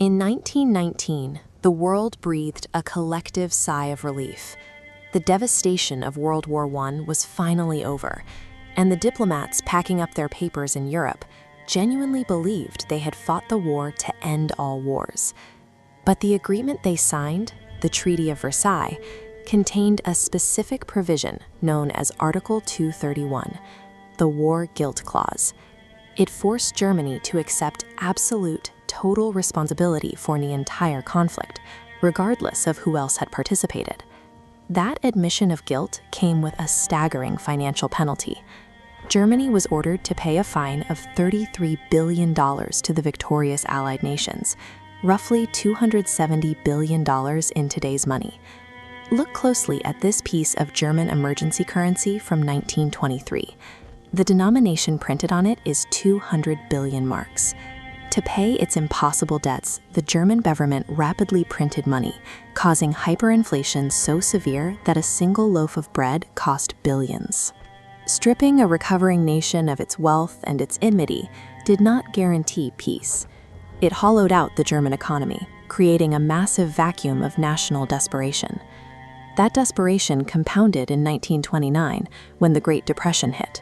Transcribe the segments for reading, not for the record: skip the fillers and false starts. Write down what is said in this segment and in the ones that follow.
In 1919, the world breathed a collective sigh of relief. The devastation of World War I was finally over, and the diplomats packing up their papers in Europe genuinely believed they had fought the war to end all wars. But the agreement they signed, the Treaty of Versailles, contained a specific provision known as Article 231, the War Guilt Clause. It forced Germany to accept absolute, total responsibility for the entire conflict, regardless of who else had participated. That admission of guilt came with a staggering financial penalty. Germany was ordered to pay a fine of $33 billion to the victorious Allied nations, roughly $270 billion in today's money. Look closely at this piece of German emergency currency from 1923. The denomination printed on it is 200 billion marks. To pay its impossible debts, the German government rapidly printed money, causing hyperinflation so severe that a single loaf of bread cost billions. Stripping a recovering nation of its wealth and its enmity did not guarantee peace. It hollowed out the German economy, creating a massive vacuum of national desperation. That desperation compounded in 1929 when the Great Depression hit.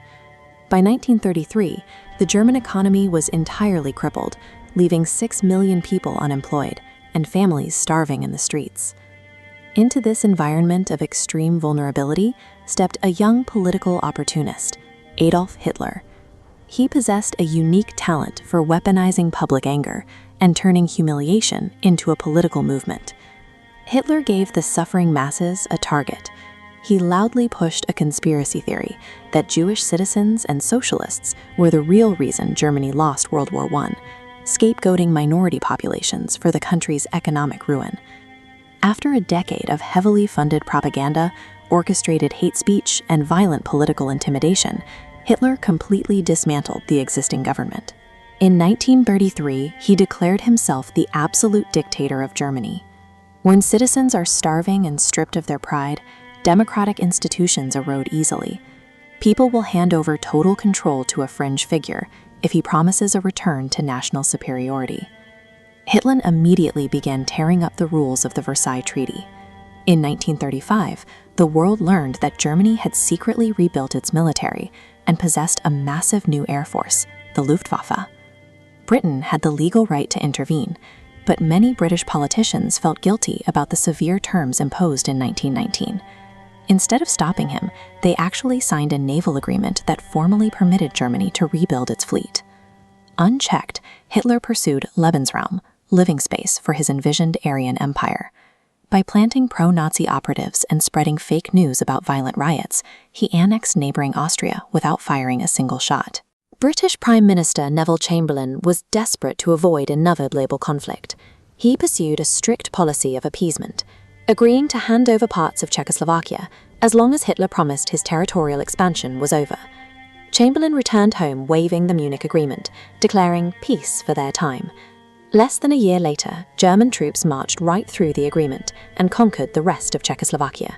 By 1933, the German economy was entirely crippled, leaving 6 million people unemployed and families starving in the streets. Into this environment of extreme vulnerability stepped a young political opportunist, Adolf Hitler. He possessed a unique talent for weaponizing public anger and turning humiliation into a political movement. Hitler gave the suffering masses a target. He loudly pushed a conspiracy theory that Jewish citizens and socialists were the real reason Germany lost World War I, scapegoating minority populations for the country's economic ruin. After a decade of heavily funded propaganda, orchestrated hate speech, and violent political intimidation, Hitler completely dismantled the existing government. In 1933, he declared himself the absolute dictator of Germany. When citizens are starving and stripped of their pride, democratic institutions erode easily. People will hand over total control to a fringe figure if he promises a return to national superiority. Hitler immediately began tearing up the rules of the Versailles Treaty. In 1935, the world learned that Germany had secretly rebuilt its military and possessed a massive new air force, the Luftwaffe. Britain had the legal right to intervene, but many British politicians felt guilty about the severe terms imposed in 1919. Instead of stopping him, they actually signed a naval agreement that formally permitted Germany to rebuild its fleet. Unchecked, Hitler pursued Lebensraum, living space for his envisioned Aryan Empire. By planting pro-Nazi operatives and spreading fake news about violent riots, he annexed neighboring Austria without firing a single shot. British Prime Minister Neville Chamberlain was desperate to avoid another global conflict. He pursued a strict policy of appeasement, agreeing to hand over parts of Czechoslovakia as long as Hitler promised his territorial expansion was over. Chamberlain returned home waving the Munich Agreement, declaring peace for their time. Less than a year later, German troops marched right through the agreement and conquered the rest of Czechoslovakia.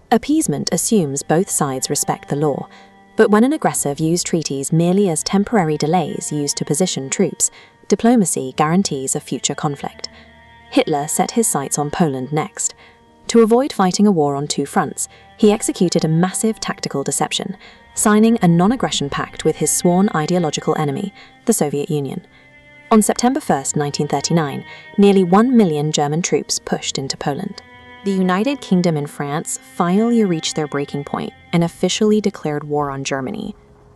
Appeasement assumes both sides respect the law, but when an aggressor views treaties merely as temporary delays used to position troops, diplomacy guarantees a future conflict. Hitler set his sights on Poland next. To avoid fighting a war on two fronts, he executed a massive tactical deception, signing a non-aggression pact with his sworn ideological enemy, the Soviet Union. On September 1, 1939, nearly 1 million German troops pushed into Poland. The United Kingdom and France finally reached their breaking point and officially declared war on Germany.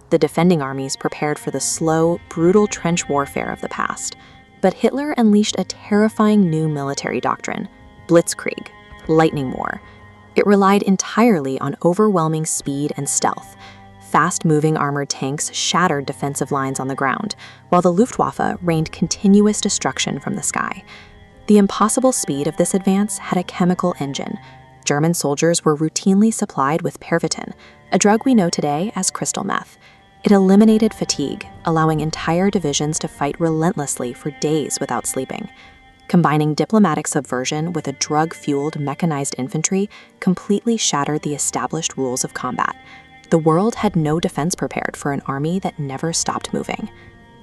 The defending armies prepared for the slow, brutal trench warfare of the past. But Hitler unleashed a terrifying new military doctrine, Blitzkrieg, lightning war. It relied entirely on overwhelming speed and stealth. Fast-moving armored tanks shattered defensive lines on the ground, while the Luftwaffe rained continuous destruction from the sky. The impossible speed of this advance had a chemical engine. German soldiers were routinely supplied with Pervitin, a drug we know today as crystal meth. It eliminated fatigue, allowing entire divisions to fight relentlessly for days without sleeping. Combining diplomatic subversion with a drug-fueled mechanized infantry completely shattered the established rules of combat. The world had no defense prepared for an army that never stopped moving.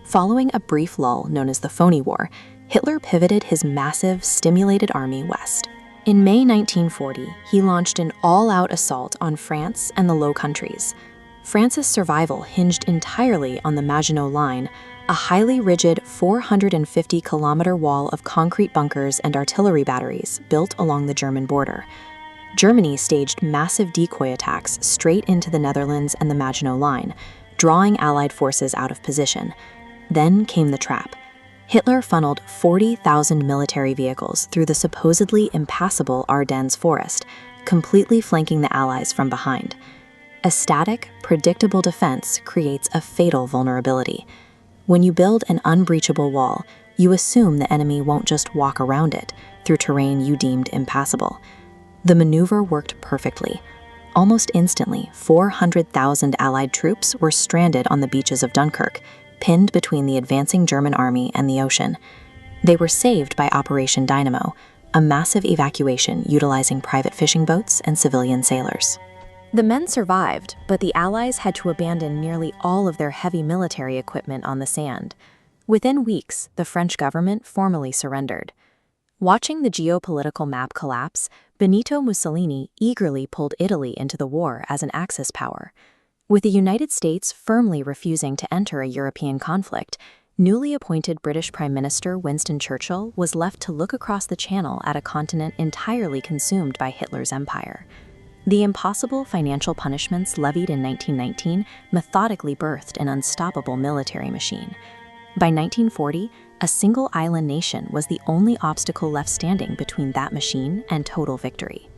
Following a brief lull known as the Phony War, Hitler pivoted his massive, stimulated army west. In May 1940, he launched an all-out assault on France and the Low Countries. France's survival hinged entirely on the Maginot Line, a highly rigid 450-kilometer wall of concrete bunkers and artillery batteries built along the German border. Germany staged massive decoy attacks straight into the Netherlands and the Maginot Line, drawing Allied forces out of position. Then came the trap. Hitler funneled 40,000 military vehicles through the supposedly impassable Ardennes forest, completely flanking the Allies from behind. A static, predictable defense creates a fatal vulnerability. When you build an unbreachable wall, you assume the enemy won't just walk around it through terrain you deemed impassable. The maneuver worked perfectly. Almost instantly, 400,000 Allied troops were stranded on the beaches of Dunkirk, pinned between the advancing German army and the ocean. They were saved by Operation Dynamo, a massive evacuation utilizing private fishing boats and civilian sailors. The men survived, but the Allies had to abandon nearly all of their heavy military equipment on the sand. Within weeks, the French government formally surrendered. Watching the geopolitical map collapse, Benito Mussolini eagerly pulled Italy into the war as an Axis power. With the United States firmly refusing to enter a European conflict, newly appointed British Prime Minister Winston Churchill was left to look across the Channel at a continent entirely consumed by Hitler's empire. The impossible financial punishments levied in 1919 methodically birthed an unstoppable military machine. By 1940, a single island nation was the only obstacle left standing between that machine and total victory.